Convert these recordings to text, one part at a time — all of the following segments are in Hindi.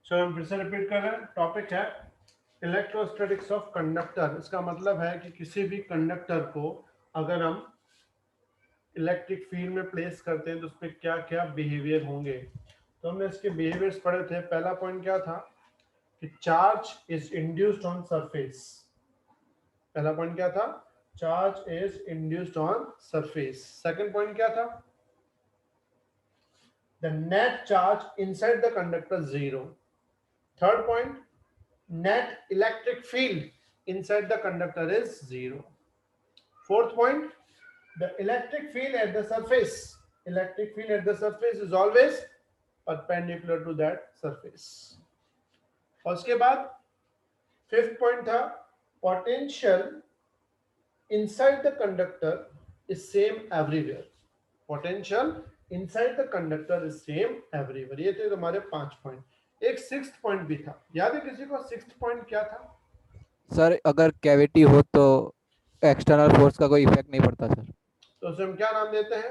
सो हम फिर से रिपीट कर रहे हैं। टॉपिक है इलेक्ट्रोस्टैटिक्स ऑफ कंडक्टर। इसका मतलब है कि किसी भी कंडक्टर को अगर हम इलेक्ट्रिक फील्ड में प्लेस करते हैं तो उसमें क्या क्या बिहेवियर होंगे। तो हमने इसके बिहेवियर्स पढ़े थे। पहला पॉइंट क्या था कि charge is induced on surface. पहला पॉइंट क्या था? Charge is induced on surface. Second point क्या था? The net charge inside the conductor zero. Third point, net electric field inside the conductor is zero. Fourth point, the electric field at the surface is always perpendicular to that surface. और उसके बाद फिफ्थ पॉइंट था potential inside the conductor is same everywhere. Potential inside the conductor is same everywhere. ये थे तुम्हारे 5 पॉइंट। एक सिक्स्थ पॉइंट भी था, याद है किसी को? सिक्स्थ पॉइंट क्या था? सर अगर कैविटी हो तो एक्सटर्नल फोर्स का कोई इफेक्ट नहीं पड़ता सर। तो उसे हम क्या नाम देते हैं?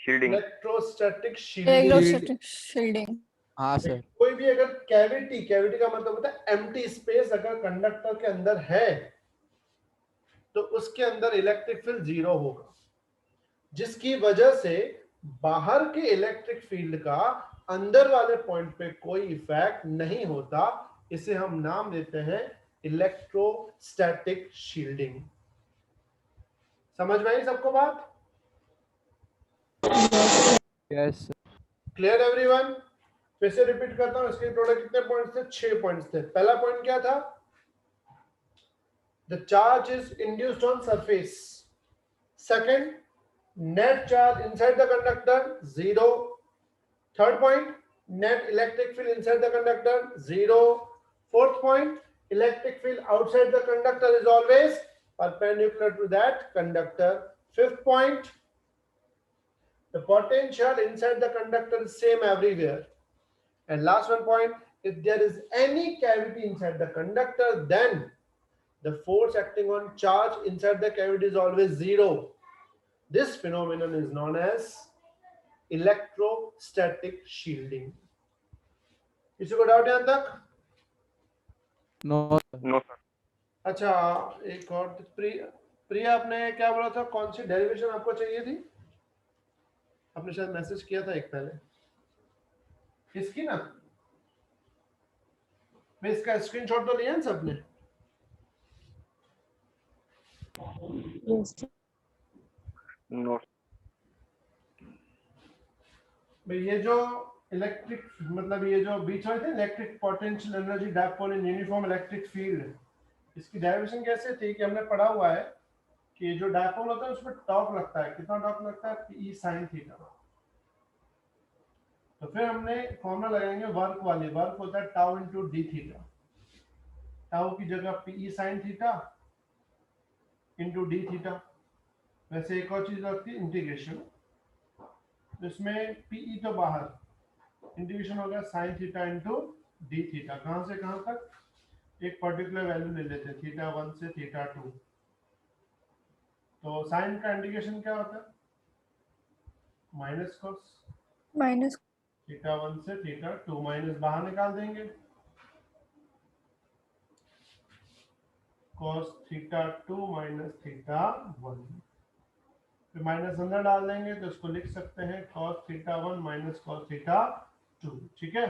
Electrostatic shielding. Electrostatic shielding. हाँ सर। कोई भी अगर कैविटी का मतलब होता है एम्प्टी स्पेस, अगर कंडक्टर के अंदर है तो उसके अंदर इलेक्ट्रिक फील्ड जीरो होगा, जिसकी वजह से बाहर के इलेक्ट्रिक फील्ड का अंदर वाले पॉइंट पे कोई इफेक्ट नहीं होता। इसे हम नाम देते हैं इलेक्ट्रोस्टैटिक शील्डिंग। समझ में आई सबको बात? यस। Clear everyone? फिर से रिपीट करता हूं। इसके टोटल कितने पॉइंट्स थे? 6 पॉइंट्स थे। पहला पॉइंट क्या था? The charge is induced on surface. Second, net charge inside the conductor zero. Third point, net electric field inside the conductor zero. Fourth point, electric field outside the conductor is always perpendicular to that conductor. Fifth point, the potential inside the conductor is same everywhere. And last one point, if there is any cavity inside the conductor, then the force acting on charge inside the cavity is always zero. This phenomenon is known as electrostatic shielding. किसी को डाउट यहां तक? No sir. अच्छा, एक और प्रिया आपने क्या बोला था? कौन सी डेरिवेशन आपको चाहिए थी? आपने शायद मैसेज किया था एक पहले, इसकी ना। मैं इसका स्क्रीनशॉट तो लिया है सबने? नो भाई ये जो इलेक्ट्रिक मतलब ये जो बीच में थे electric potential energy dipole in uniform electric field, इसकी डेरिवेशन कैसे थी कि हमने पढ़ा हुआ है कि जो डायपोल होता है उसमें टॉर्क लगता है। कितना टॉर्क लगता है? P sin theta. तो फिर हमने फॉर्मूला लगाएंगे वर्क वाली। वर्क होता है tau into D theta. Tau की जगह P sin theta into D theta. वैसे एक और चीज लगती है इंटीग्रेशन, इसमें Pe तो बाहर, इंटीग्रेशन हो गया sin theta into D theta. कहां से कहां तक? एक पर्टिकुलर वैल्यू ले लेते हैं, थीटा 1 से थीटा 2। तो साइन का इंटीग्रेशन क्या होता है? माइनस कॉस माइनस थीटा 1 से थीटा 2। माइनस बाहर निकाल देंगे, कॉस थीटा 2 माइनस थीटा 1। फिर माइनस अंदर डाल देंगे तो इसको लिख सकते हैं cos theta 1 minus cos theta 2। ठीक है?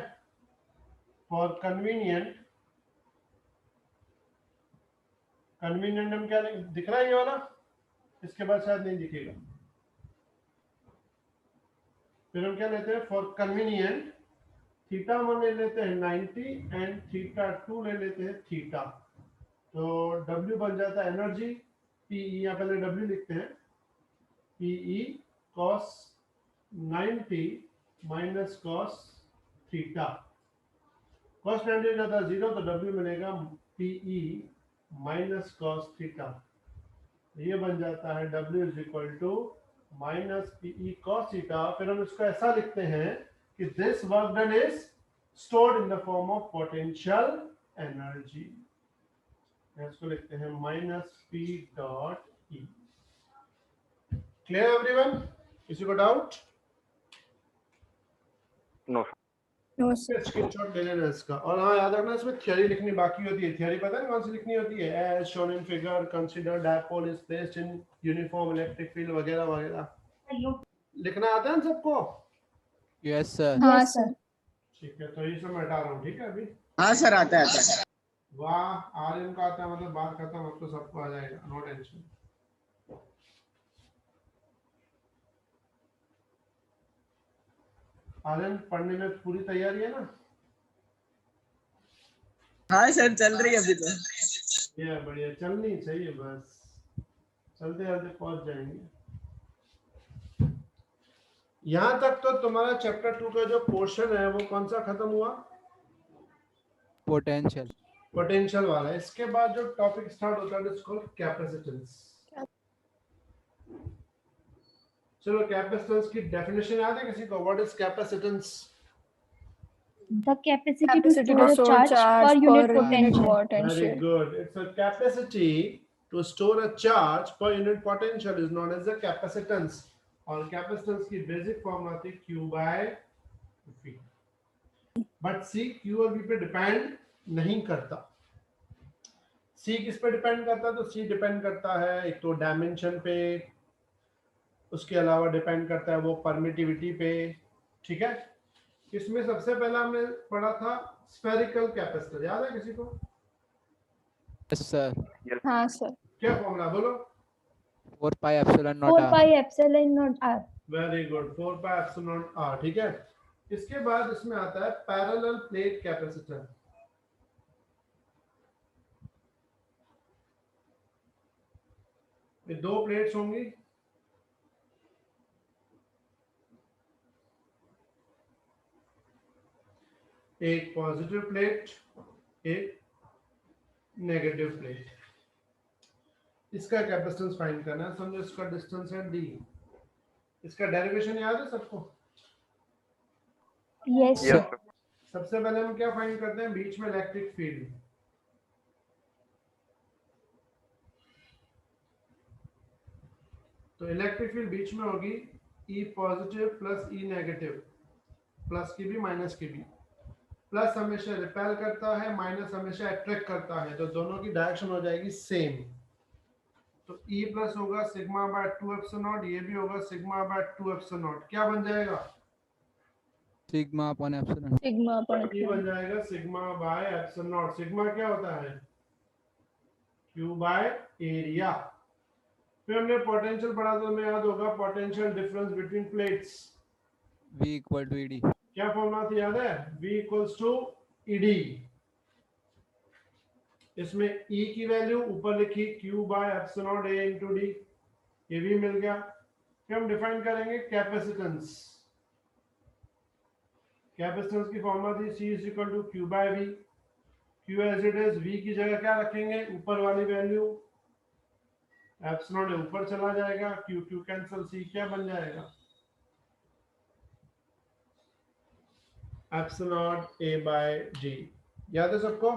फॉर कन्वीनियंट हम क्या दिख रहा है ये वाला, इसके बाद शायद नहीं दिखेगा। फिर हम क्या लेते हैं? फॉर कन्वीनियंट थीटा 1 ले लेते हैं 90 एंड थीटा 2 ले लेते हैं थीटा। तो W बन जाता है एनर्जी PE, यहाँ पहले W लिखते हैं, PE cos 90 minus cos theta. cos 90 जाता है 0 तो W मिलेगा PE माइनस cos थीटा। ये बन जाता है W is equal to minus PE cos theta. फिर हम इसको ऐसा लिखते हैं कि this work done is stored in the form of potential energy. इसको लिखते हैं minus P dot E। Clear everyone? किसी को doubt? No No, sir. Screenshot ले लेना इसका। और हाँ याद रखना इसमें थ्योरी लिखनी बाकी होती है। थ्योरी पता है कौन सी लिखनी होती है? As shown in figure consider dipole is placed in uniform electric field वगैरह वगैरह लिखना आता है ना सबको? Yes sir. हाँ सर। ठीक है, तो ये सब मैं हटा रहा हूँ। ठीक है, अभी हाँ सर आता है। वाह, आर्यन का आता है मतलब बात खत्म, अब तो सबको आ जाएगा, नो टेंशन। आर्यन पढ़ने में पूरी तैयारी है ना? हाँ सर चल रही है अभी तो। ये बढ़िया, चलनी चाहिए बस, चलते चलते पहुंच जाएंगे। यहाँ तक तो तुम्हारा चैप्टर 2 का जो पोर्शन है वो कौन सा खत्म हुआ? पोटेंशियल। पोटेंशियल वाला। इसके बाद जो टॉपिक स्टार्ट होता है इसको कैपेसिटेंस। चलो कैपेसिटेंस की डेफिनेशन याद है किसी को? What is capacitance? The capacity to Capacity store to a store charge per unit potential. Very potential. good. It's a capacity to store a charge per unit potential is known as the capacitance. और कैपेसिटेंस की बेसिक फॉर्मूला थी Q by V। But C Q और V पे डिपेंड नहीं करता। C किस पे डिपेंड करता है? तो C डिपेंड करता है एक तो डायमेंशन पे, उसके अलावा डिपेंड करता है वो परमिटिविटी पे। ठीक है, इसमें सबसे पहला हमने पढ़ा था स्फेरिकल कैपेसिटर, याद है किसी को? Yes sir. हाँ सर। क्या फॉर्मूला बोलो? 4 pi epsilon naught 4 r। pi epsilon naught r. Very good, 4 pi epsilon r। ठीक है, इसके बाद इसमें आता है पैरेलल प्लेट कैपेसिटर। ये दो प्लेट्स होंगी, एक पॉजिटिव प्लेट, एक नेगेटिव प्लेट। इसका कैपेसिटेंस फाइंड करना है। समझो इसका डिस्टेंस है d। इसका डेरिवेशन याद है सबको? Yes Yes, sir. sir. सबसे पहले हम क्या फाइंड करते हैं? बीच में इलेक्ट्रिक फील्ड। तो इलेक्ट्रिक फील्ड बीच में होगी E positive plus E negative, plus की भी माइनस की भी। प्लस हमेशा रिपेल करता है, माइनस हमेशा अट्रैक्ट करता है, तो दोनों की डायरेक्शन हो जाएगी सेम। तो E प्लस होगा सिग्मा बाय 2 एप्सिलॉन नॉट, ये भी होगा सिग्मा बाय 2 एप्सिलॉन नॉट। क्या बन जाएगा? Sigma upon epsilon. Sigma upon E बन जाएगा sigma by epsilon naught. Sigma क्या होता है? Q by area. फिर हमने पोटेंशियल पढ़ा था, हमें याद होगा potential difference between plates. V equal to ed। क्या फॉर्मूला थी याद है? V equals to ed। इसमें E की वैल्यू ऊपर लिखी Q by epsilon naught A into D, ये भी मिल गया। फिर हम डिफाइन करेंगे कैपेसिटेंस। कैपेसिटेंस की फॉर्मूला थी C is equal to Q by V। Q as it is, V की जगह क्या रखेंगे? ऊपर वाली वैल्यू, एप्सिलॉन ऊपर चला जाएगा, Q Q कैंसिल, C क्या बन जाएगा? Epsilon A by D। याद है सबको?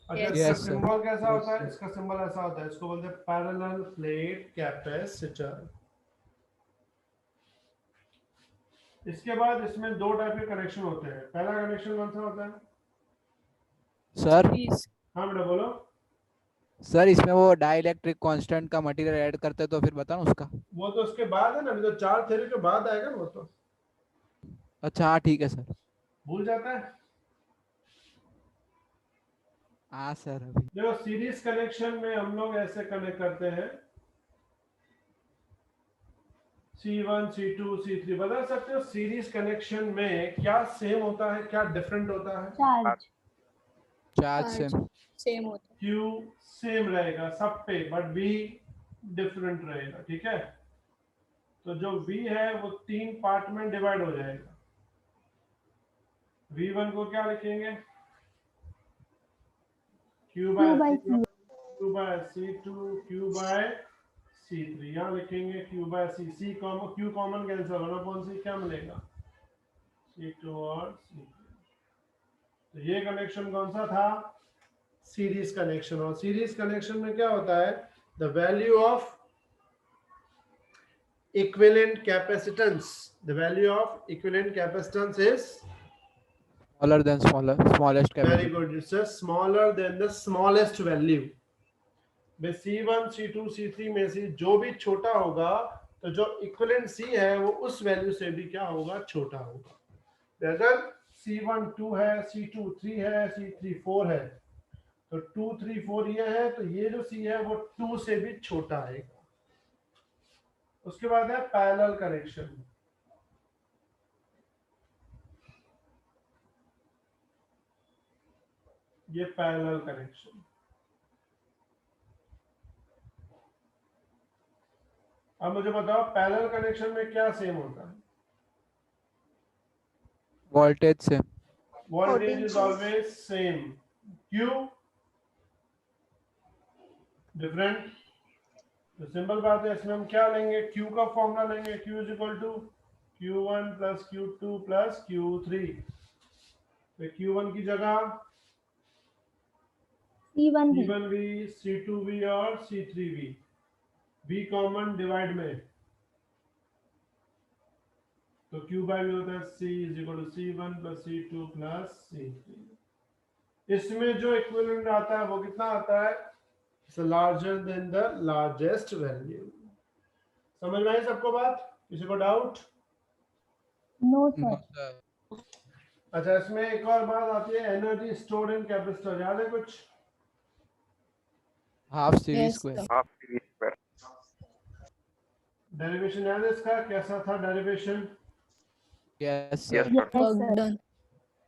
अच्छा, Yes. इसका Yes, sir. सिंबल कैसा होता है? इसका सिंबल ऐसा होता है, इसको बोलते हैं पैरेलल प्लेट कैपेसिटर। इसके बाद इसमें दो टाइप के कनेक्शन होते हैं। पहला कनेक्शन कौन सा होता है? सर हाँ बेटा बोलो। सर इसमें वो डाइलेक्ट्रिक कांस्टेंट का मटेरियल ऐड करते हैं तो फिर बताना उसका। वो तो उसके बाद है ना, अभी तो चार थ्योरी के बाद आएगा ना वो तो। अच्छा हाँ ठीक है सर। भूल जाता है। हाँ सर अभी। देखो सीरीज कनेक्शन में हम लोग ऐसे कनेक्ट करते हैं, C1 C2 C3। बता सकते हो सीरीज कनेक्शन में क्या सेम होता है, क्या डिफरेंट होता है? Charge. Charge same. सेम होता है। Q सेम रहेगा सब पे, बट V डिफरेंट रहेगा। ठीक है, तो जो V है वो तीन पार्ट में डिवाइड हो जाएगा। V1 को क्या लिखेंगे? Q Q by by C1, C. Q by C2, Q by C3। यहाँ लिखेंगे Q by C। C common, Q common cancel, 1/C क्या मिलेगा? C2 और C3। तो ये कनेक्शन कौन सा था? Series connection. और सीरीज कनेक्शन में क्या होता है? The value of equivalent capacitance, the value of equivalent capacitance is smaller than smallest Very capacity. good. It's a smaller than the smallest value. में C1, C2, C3 में से जो भी छोटा होगा तो जो इक्विवेलेंट C है वो उस वैल्यू से भी क्या होगा, छोटा होगा. तो अगर C1 2 है, C2 3 है, C3 4 है, तो 2 3 4 ये है, तो ये जो C है वो 2 से भी छोटा आएगा. उसके बाद है पैरेलल कनेक्शन. ये पैरेलल कनेक्शन. अब मुझे बताओ पैरेलल कनेक्शन में क्या सेम होता है? Voltage same. Voltage is always same. Q different. तो सिंपल बात है, इसमें हम क्या लेंगे, Q का फॉर्मूला लेंगे. Q is equal to Q1 plus Q2 plus Q3. तो Q1 की जगह C1 है. C1V, C2V और C3V. V कॉमन डिवाइड में, तो Q बाय V होता है C is equal to C1 plus C2 plus C3. इसमें जो इक्विवेलेंट आता है वो कितना आता है? It's larger than the largest value. समझ में आई सबको बात? किसी को doubt? No sir. No, sir. अच्छा, इसमें एक और बात आती है, एनर्जी स्टोर्ड इन कैपेसिटर. याद है कुछ? Half CV Yes, square. sir. half CV square. Derivation याद है इसका? कैसा था derivation? Yes, sir. Yes, sir. Yes Work sir. done.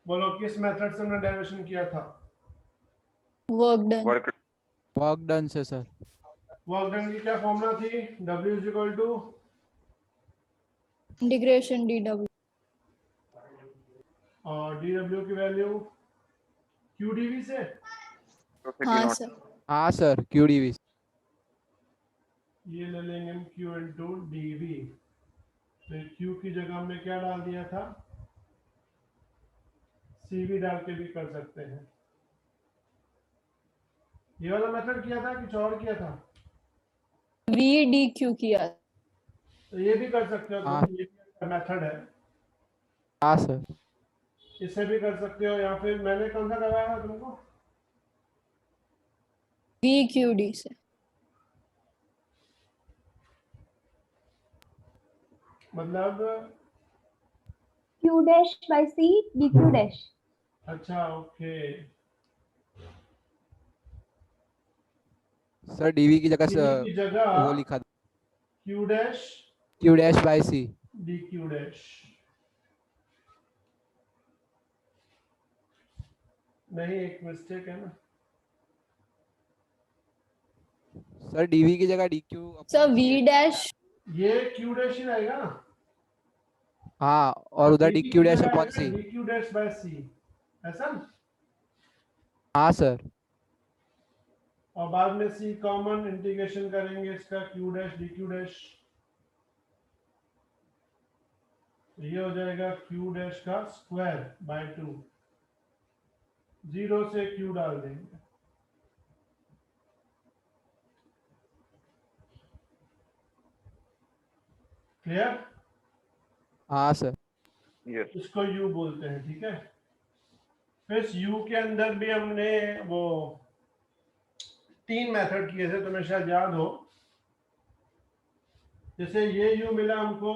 बोलो किस मेथड से हमने डेरिवेशन किया था? Work done. Work Work done से sir. वर्क डन की क्या फॉर्मूला थी? W is equal to Integration dW. और dW की वैल्यू QdV से. to city हाँ not. सर. हाँ sir. QDV. ये ले लेंगे हम Q into dV. तो Q की जगह हमने क्या डाल दिया था? CV डाल के भी कर सकते हैं. ये वाला मेथड किया था कि कुछ और किया था? V dQ किया. तो ये भी कर सकते हो हाँ. तुम, ये मेथड है. हाँ sir. इसे भी कर सकते हो, या फिर मैंने कौन सा करवाया था तुमको? VQD से. मतलब Q dash by C dQ dash. अच्छा, ओके. Sir DV की जगह CV की जगह वो लिखा था. Q dash Q dash by C. dQ dash. नहीं, एक मिस्टेक है ना. Sir DV की जगह DQ. Sir V dash. ये Q डैश ही रहेगा ना. हाँ, और उधर DV DQ की dash जगह upon आएगा C. dQ dash by C, ऐसा ना? हाँ sir. और बाद में C कॉमन इंटीग्रेशन करेंगे इसका Q डैश dQ डैश. ये हो जाएगा Q डैश का स्क्वायर बाय 2. 0 से Q डाल देंगे. क्लियर? हाँ sir. Yes. इसको U बोलते हैं, ठीक है. फिर इस U के अंदर भी हमने वो 3 मेथड किए थे, तुम्हें शायद याद हो. जैसे ये U मिला हमको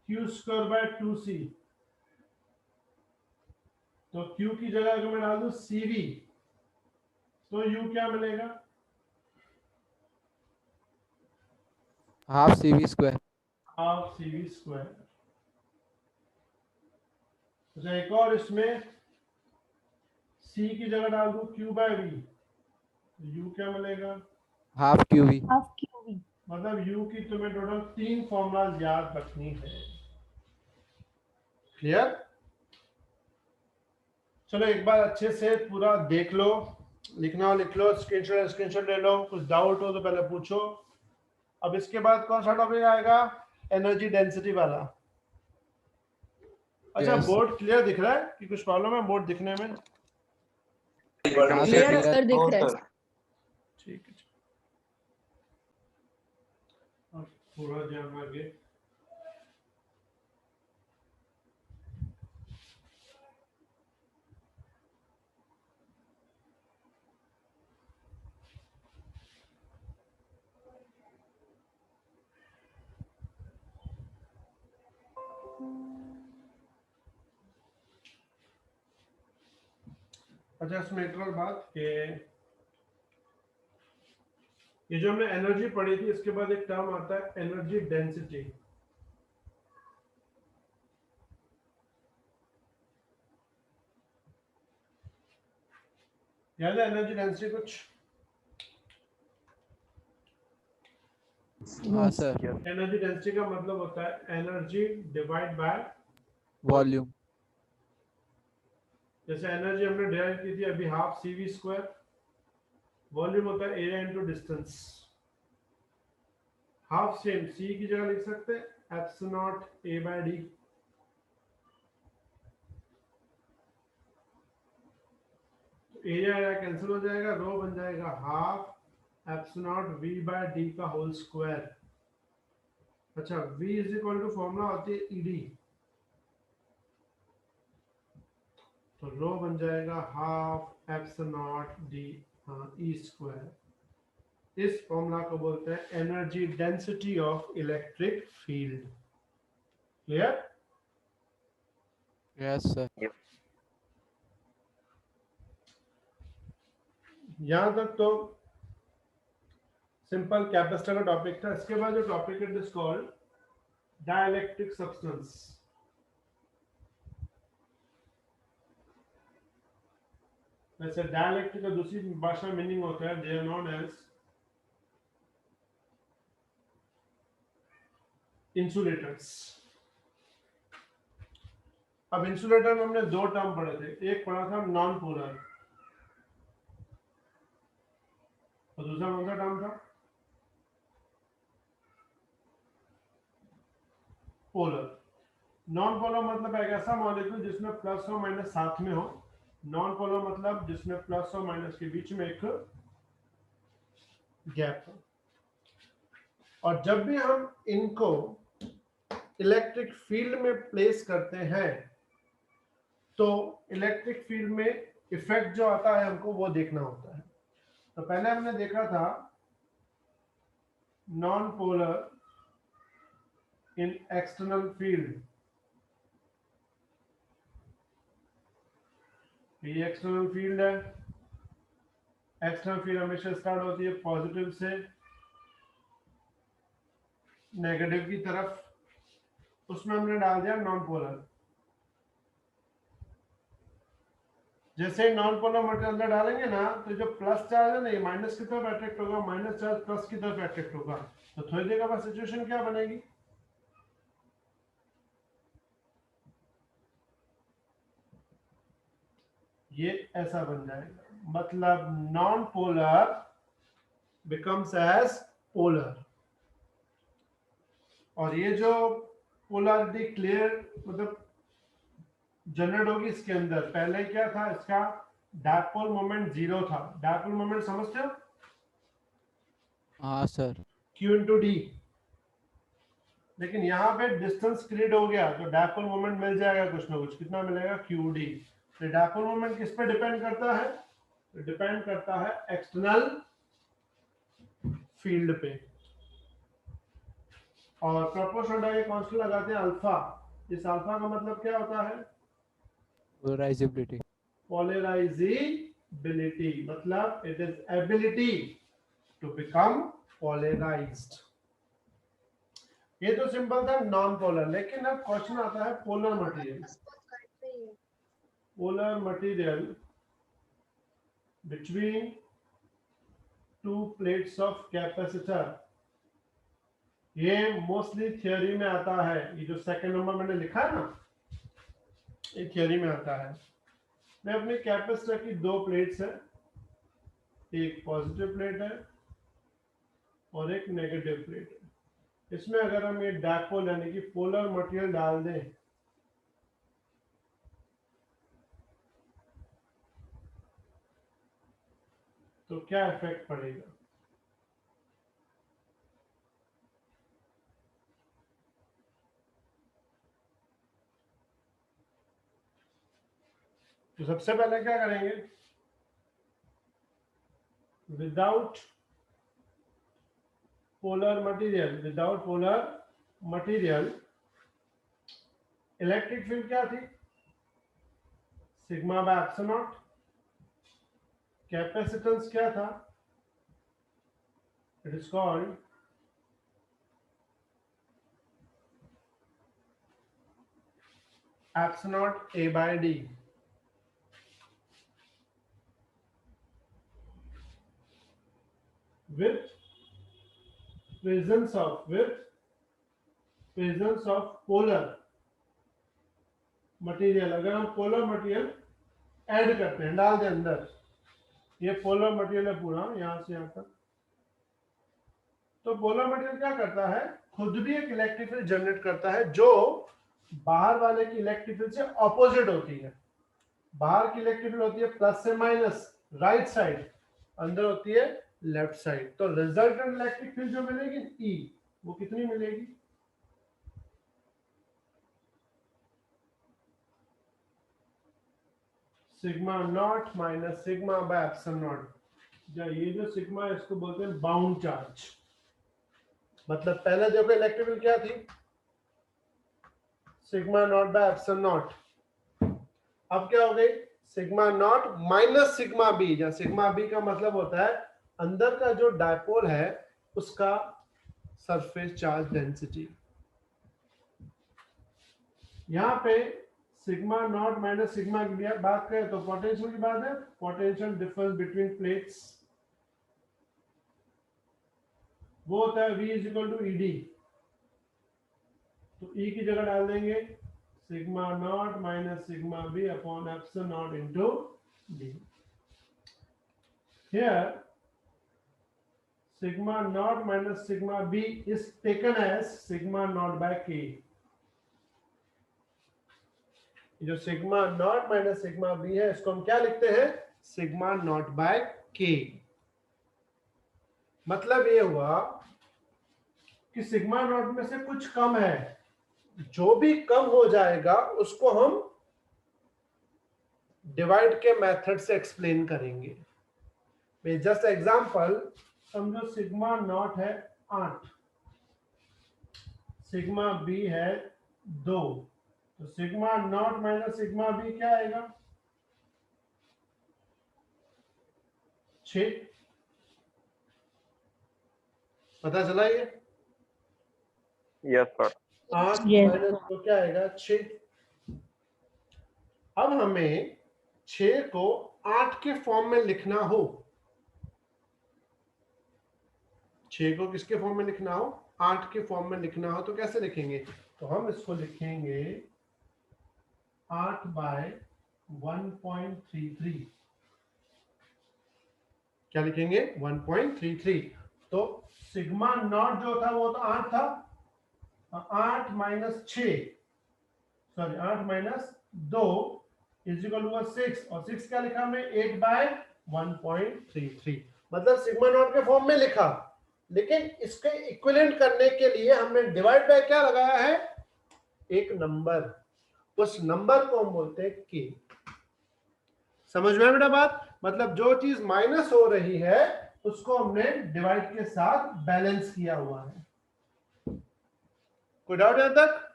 Q स्क्वायर बाय 2C. तो Q की जगह अगर मैं डाल दूं CV, तो U क्या मिलेगा? Half CV square. Half CV square. अच्छा, एक और इसमें C की जगह डाल दूं Q बाय V, तो U क्या मिलेगा? Half QV. Half QV. मतलब U की तुम्हें टोटल 3 फॉर्मूला याद रखनी है. क्लियर? चलो एक बार अच्छे से पूरा देख लो, लिखना हो लिख लो, स्क्रीनशॉट ले लो. कुछ डाउट हो तो पहले पूछो. अब इसके बाद कौन सा टॉपिक आएगा? एनर्जी डेंसिटी वाला. अच्छा, Yes. बोर्ड क्लियर दिख रहा है कि कुछ प्रॉब्लम है बोर्ड दिखने में? हाँ sir. Clear Clear. सर दिख रहा है. ठीक है. अब थोड़ा ध्यान आगे. अच्छा, इसमें एक और बात कि ये जो हमने एनर्जी पढ़ी थी, इसके बाद एक टर्म आता है एनर्जी डेंसिटी। याद है एनर्जी डेंसिटी कुछ? हाँ सर। एनर्जी डेंसिटी का मतलब होता है एनर्जी डिवाइड बाय वॉल्यूम। जैसे एनर्जी हमने डिराइव की थी अभी, हाफ CV स्क्वायर। वॉल्यूम होता है area into distance. Half same C की जगह लिख सकते हैं एप्सिलॉन A/D। एरिया कैंसिल हो जाएगा, रो बन जाएगा हाफ एप्सिलॉन V/D का होल स्क्वायर। अच्छा, V is equal to formula होती है ED, तो रो बन जाएगा half epsilon D E square. इस फॉर्मूला को बोलते हैं energy density of electric field. Clear? Yes sir. यहां तक तो सिंपल कैपेसिटर का टॉपिक था। इसके बाद जो topic it is called dielectric substance. वैसे डाइलेक्ट्रिक का दूसरी भाषा मीनिंग होता है they are known as insulators. अब इंसुलेटर में हमने दो टर्म पढ़े थे, एक पढ़ा था नॉन पोलर और दूसरा कौन सा टर्म था? पोलर। नॉन पोलर मतलब एक ऐसा मॉलिक्यूल जिसमें प्लस और माइनस साथ में हो। नॉन पोलर मतलब जिसमें प्लस और माइनस के बीच में एक गैप हो। और जब भी हम इनको इलेक्ट्रिक फील्ड में प्लेस करते हैं तो इलेक्ट्रिक फील्ड में इफेक्ट जो आता है हमको वो देखना होता है। तो पहले हमने देखा था नॉन पोलर इन एक्सटर्नल फील्ड। ये एक्सटर्नल फील्ड है। एक्सटर्नल फील्ड हमेशा स्टार्ट होती है पॉजिटिव से नेगेटिव की तरफ, उसमें हमने डाल दिया नॉन पोलर। जैसे ही नॉन पोलर मटेरियल अंदर डालेंगे ना, तो जो प्लस चार्ज है ना ये माइनस की तरफ अट्रैक्ट होगा, माइनस चार्ज प्लस की तरफ अट्रैक्ट होगा। तो थोड़ी देर बाद सिचुएशन क्या बनेगी? ये ऐसा बन जाएगा, मतलब non polar becomes as polar. और ये जो पोलैरिटी क्लियर मतलब जनरेट होगी इसके अंदर, पहले क्या था इसका डायपोल मोमेंट 0 था। डायपोल मोमेंट समझते हो? हाँ सर। Q into D. लेकिन यहाँ पे डिस्टेंस क्रिएट हो गया तो डायपोल मोमेंट मिल जाएगा कुछ ना कुछ। कितना मिलेगा? QD। तो डायपोल मोमेंट किस पे डिपेंड करता है? डिपेंड करता है एक्सटर्नल फील्ड पे। और प्रोपोर्शनल कांस्टेंट लगाते हैं अल्फा। इस अल्फा का मतलब क्या होता है? पोलराइजेबिलिटी। पोलराइजेबिलिटी मतलब it is ability to become polarized. ये तो सिंपल था नॉन पोलर। लेकिन अब क्वेश्चन आता है polar material. Polar material between two plates of capacitor. ये मोस्टली थ्योरी में आता है। ये जो सेकंड नंबर मैंने लिखा है ना, ये थ्योरी में आता है। मैं अपने कैपेसिटर की दो प्लेट्स है, एक पॉजिटिव प्लेट है और एक नेगेटिव प्लेट है। इसमें अगर हम ये डायपोल यानी कि पोलर मटेरियल डाल दें तो क्या इफेक्ट पड़ेगा? तो सबसे पहले क्या करेंगे? Without polar material electric field क्या थी? Sigma by epsilon not. Capacitance क्या था? It is called epsilon A by D. with presence of polar material. अगर हम पोलर मटेरियल ऐड करते हैं, डाल दें अंदर, ये पोलर मटेरियल है पूरा यहां से यहां तक, तो पोलर मटेरियल क्या करता है? खुद भी एक इलेक्ट्रिक फील्ड जनरेट करता है जो बाहर वाले की इलेक्ट्रिक फील्ड से ऑपोजिट होती है. बाहर की इलेक्ट्रिक फील्ड होती है प्लस से माइनस राइट साइड, अंदर होती है लेफ्ट साइड. तो रिजल्टेंट इलेक्ट्रिक फील्ड जो मिलेगी E, वो कितनी मिलेगी? Sigma naught minus sigma by epsilon not. ये जो सिग्मा है इसको बोलते हैं बाउंड चार्ज. मतलब पहले देखो इलेक्ट्रिक फील्ड क्या थी? Sigma naught by epsilon naught. अब क्या हो गई? Sigma naught minus sigma b. जहां सिग्मा बी का मतलब होता है अंदर का जो डायपोल है उसका सरफेस चार्ज डेंसिटी. यहां पे सिग्मा नॉट माइनस सिग्मा की बात करें तो पोटेंशियल की बात है, पोटेंशियल डिफरेंस बिटवीन प्लेट्स, वो होता है V is equal to ED. तो E की जगह डाल देंगे sigma naught minus sigma b upon epsilon naught into D. Here sigma naught minus sigma b is taken as sigma naught by k. जो sigma naught minus sigma b है इसको हम क्या लिखते हैं? सिग्मा नॉट बाय के. मतलब ये हुआ कि सिग्मा नॉट में से कुछ कम है, जो भी कम हो जाएगा उसको हम डिवाइड के मेथड से एक्सप्लेन करेंगे. जस्ट एग्जांपल समझो सिग्मा नॉट है 8, सिग्मा बी है 2, तो sigma naught minus sigma b क्या आएगा? 6. पता चला ये? Yes, sir. 8 Yes. माइनस तो क्या आएगा? 6. अब हमें 6 को 8 के फॉर्म में लिखना हो, 6 को किसके फॉर्म में लिखना हो? 8 के फॉर्म में लिखना हो तो कैसे लिखेंगे? तो हम इसको लिखेंगे 8 बाय 1.33. क्या लिखेंगे? 1.33. तो सिग्मा नॉट जो था वो तो 8 था, 8 minus 6 sorry 8 minus 2 is equal to 6, और 6 क्या लिखा हमने? 8 बाय 1.33. मतलब सिग्मा नॉट के फॉर्म में लिखा, लेकिन इसके इक्विवेलेंट करने के लिए हमने डिवाइड बाय क्या लगाया है? एक नंबर. उस नंबर को हम बोलते हैं के. समझ में बेटा बात? मतलब जो चीज माइनस हो रही है उसको हमने डिवाइड के साथ बैलेंस किया हुआ है. कोई डाउट यहां तक?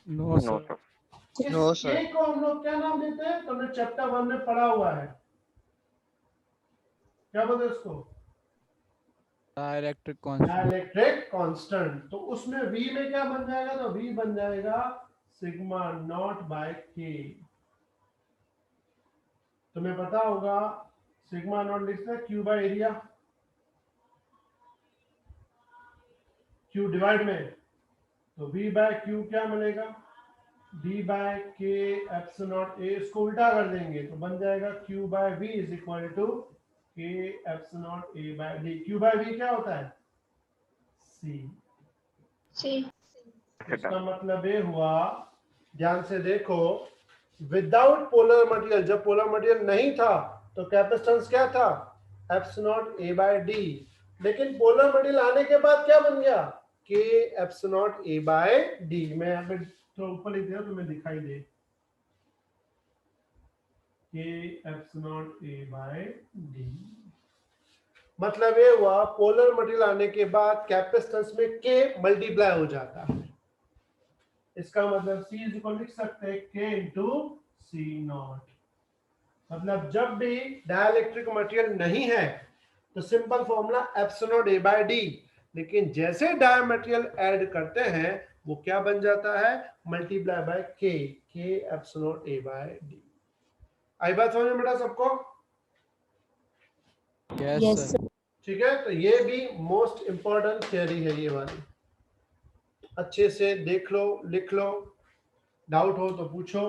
No No, sir. sir. इस No, sir. के को हम लोग क्या नाम देते हैं? तो हमने चैप्टर 1 में पढ़ा हुआ है, क्या बोलते हैं उसको? Dielectric constant. Dielectric constant. तो उसमें V में क्या बन जाएगा? तो V बन जाएगा सिग्मा नॉट बाय के. तुम्हें पता होगा सिग्मा नॉट लिखते हैं Q by area, Q divide में, तो V बाय Q क्या मिलेगा? D by K epsilon naught A. इसको उल्टा कर देंगे तो बन जाएगा Q by V is equal to K epsilon naught A by D. Q by V क्या होता है? C. इसका मतलब ये हुआ, ध्यान से देखो, विदाउट पोलर मटेरियल, जब पोलर मटेरियल नहीं था तो कैपेसिटेंस क्या था? Epsilon naught A by D. लेकिन पोलर मटेरियल आने के बाद क्या बन गया? K epsilon naught A by D. मैं यहाँ पे तो ऊपर लिख दिया तो तुम्हें दिखाई दे, K epsilon naught A by D. मतलब ये हुआ पोलर मटेरियल आने के बाद कैपेसिटेंस में K मल्टीप्लाई हो जाता है. इसका मतलब C इज इक्वल लिख सकते हैं K इंटू C नॉट. मतलब जब भी डाइलेक्ट्रिक मटेरियल नहीं है तो सिंपल फॉर्मूला एप्सिलॉन ए बाय डी, लेकिन जैसे डाई मटेरियल ऐड करते हैं वो क्या बन जाता है, मल्टीप्लाई बाय के, के एप्सिलॉन ए बाय डी। आई बात समझ में बेटा सबको? Yes Yes, sir. sir. ठीक है, तो ये भी मोस्ट इंपॉर्टेंट थियरी है ये वाली, अच्छे से देख लो, लिख लो, डाउट हो तो पूछो।